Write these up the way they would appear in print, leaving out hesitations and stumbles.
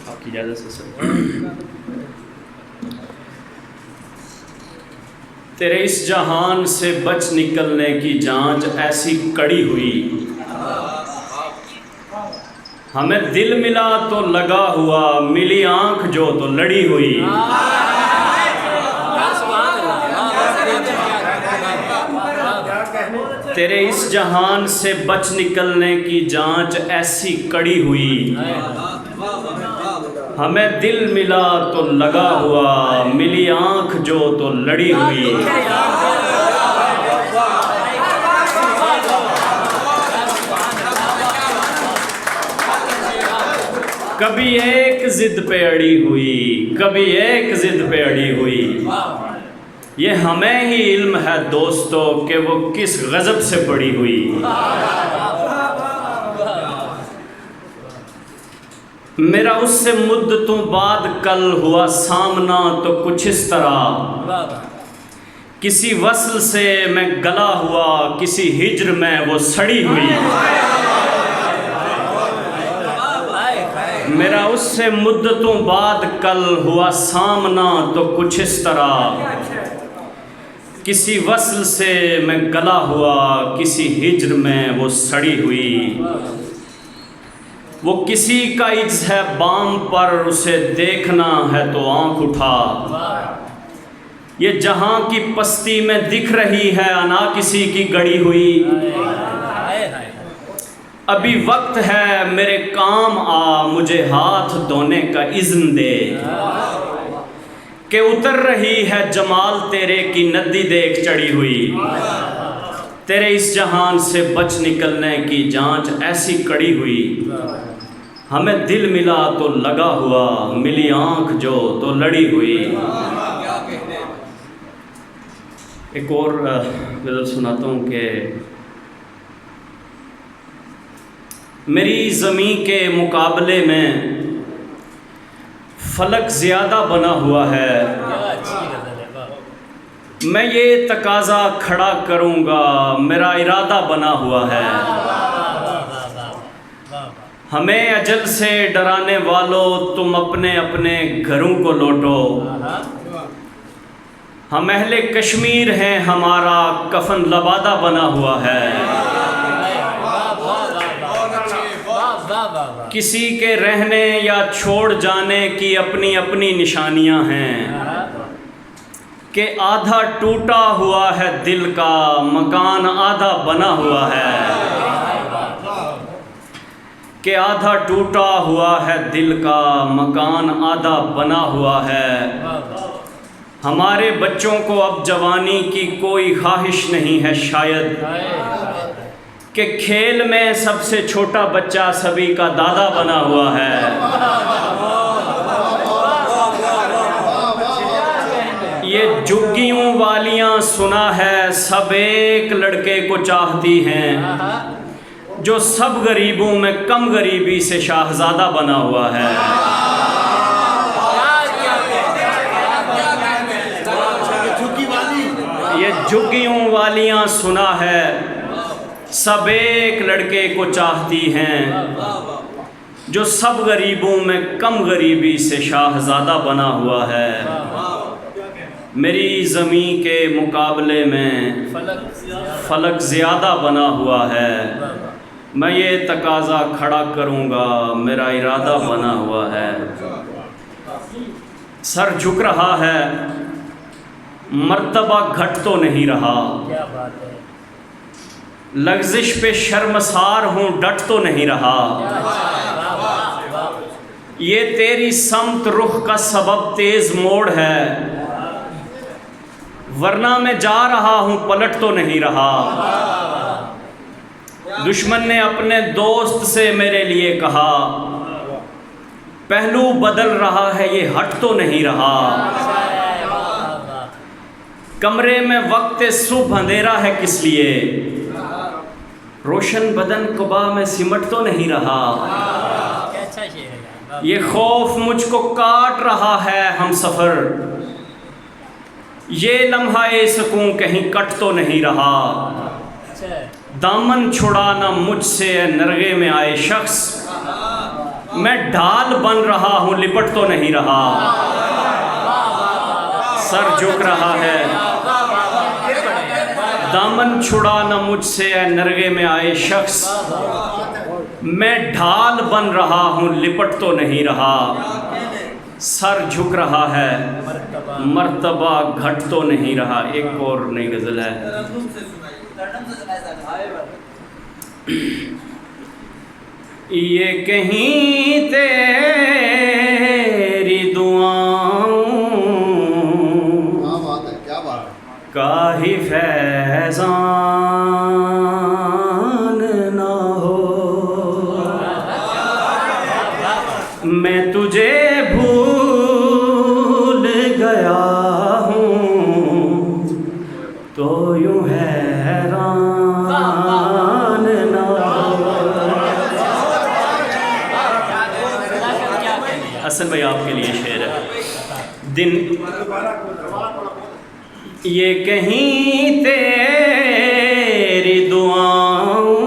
आपकी इजाज़त से सर। तेरे इस जहान से बच निकलने की जांच ऐसी कड़ी हुई, हमें दिल मिला तो लगा हुआ, मिली आंख जो तो लड़ी हुई। तेरे इस जहान से बच निकलने की जांच ऐसी कड़ी हुई, हमें दिल मिला तो लगा हुआ, मिली आंख जो तो लड़ी हुई। कभी एक जिद पे अड़ी हुई, कभी एक जिद पे अड़ी हुई। ये हमें ही इल्म है दोस्तों कि वो किस गज़ब से पड़ी हुई। मेरा उससे मुद्दतों बाद कल हुआ सामना तो कुछ इस तरह, किसी वस्ल से मैं गला हुआ, किसी हिज्र में वो सड़ी हुई। मेरा उससे मुद्दतों बाद कल हुआ सामना तो कुछ इस तरह, किसी वस्ल से मैं गला हुआ, किसी हिज्र में वो सड़ी हुई। वो किसी का इज्ज़ है बाम पर, उसे देखना है तो आंख उठा। ये जहां की पस्ती में दिख रही है अना किसी की गड़ी हुई। अभी वक्त है मेरे काम आ, मुझे हाथ धोने का इज़्न दे, कि उतर रही है जमाल तेरे की नदी देख चढ़ी हुई। तेरे इस जहान से बच निकलने की जांच ऐसी कड़ी हुई, हमें दिल मिला तो लगा हुआ, मिली आंख जो तो लड़ी हुई। एक और गज़ल सुनाता हूँ कि मेरी ज़मीं के मुकाबले में फलक ज़्यादा बना हुआ है, मैं ये तकाज़ा खड़ा करूँगा, मेरा इरादा बना हुआ है। हमें अजल से डराने वालों तुम अपने अपने घरों को लौटो। हम अहले कश्मीर हैं, हमारा कफन लबादा बना हुआ है। किसी के रहने या छोड़ जाने की अपनी अपनी निशानियां हैं, कि आधा टूटा हुआ है दिल का मकान आधा बना हुआ है। कि आधा टूटा हुआ है दिल का मकान आधा बना हुआ है। हमारे बच्चों को अब जवानी की कोई ख्वाहिश नहीं है शायद, कि खेल में सबसे छोटा बच्चा सभी का दादा बना हुआ है। ये झुग्गियों वालियां सुना है सब एक लड़के को चाहती हैं, जो सब गरीबों में कम गरीबी से शाहजादा बना हुआ है। ये झुग्गियों वालियां सुना है सब एक लड़के को चाहती हैं, जो सब गरीबों में कम गरीबी से शाहजादा बना हुआ है। मेरी ज़मीं के मुकाबले में फलक ज़्यादा बना हुआ है, मैं ये तकाज़ा खड़ा करूँगा, मेरा इरादा बना हुआ है। सर झुक रहा है मर्तबा घट तो नहीं रहा, लग़ज़िश पे शर्मसार हूँ डट तो नहीं रहा। ये तेरी समत रुख का सबब तेज़ मोड़ है, वरना मैं जा रहा हूँ पलट तो नहीं रहा। दुश्मन ने अपने दोस्त से मेरे लिए कहा, पहलू बदल रहा है ये हट तो नहीं रहा। कमरे में वक्त सुबह अंधेरा है किस लिए, रोशन बदन कुबा में सिमट तो नहीं रहा। ये खौफ मुझको काट रहा है हम सफ़र, ये लम्हा सुकून कहीं कट तो नहीं रहा। दामन छुड़ाना मुझसे नरगे में आए शख्स, मैं ढाल बन रहा हूँ, लिपट तो नहीं रहा। सर झुक रहा है, दामन छुड़ा न मुझसे ऐ नरगे में आए शख्स। मैं ढाल बन रहा हूँ, लिपट तो नहीं रहा। सर झुक रहा है, मर्तबा घट तो नहीं रहा। एक और नई गज़ल है। ये कहीं तेरी दुआओं का ही फैज़ान ना हो, मैं तुझे भूल गया हूँ तो यूं हैरान ना हो। हसन भाई आपके लिए शेर है। दिन ये कहीं तेरी दुआओं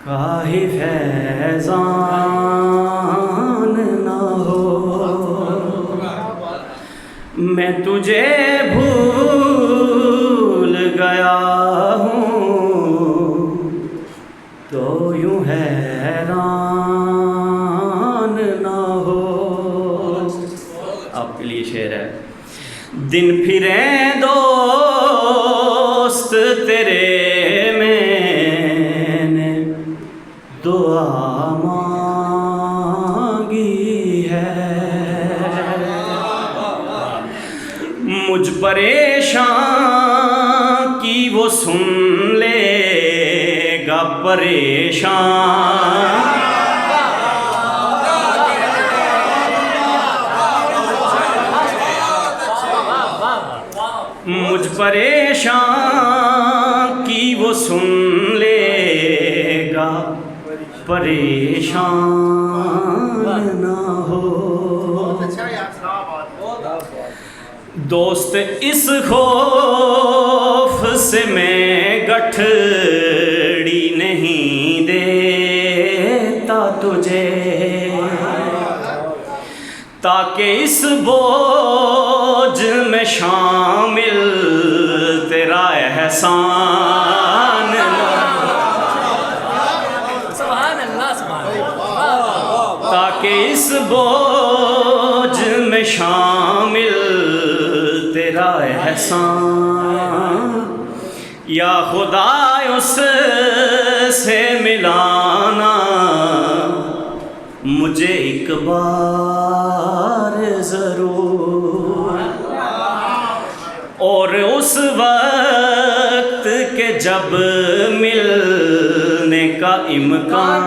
का ही फैज़ान ना हो, मैं तुझे भूल गया हूँ तो यूं हैरान ना हो। आपके लिए शेर है। दिन फिरे दोस्त तेरे मैंने दुआ मांगी है, मुझ परेशान की वो सुन लेगा परेशान। मुझ परेशान की वो सुन लेगा परेशान ना हो। दोस्त इस खौफ से मैं गठड़ी नहीं देता तुझे, ताकि इस बोझ में शामिल तेरा एहसान ताकि इस बोझ में शामिल तेरा एहसान। या खुदा उससे मिलाना मुझे एक बार ज़रूर, और उस वक्त के जब मिलने का इम्कान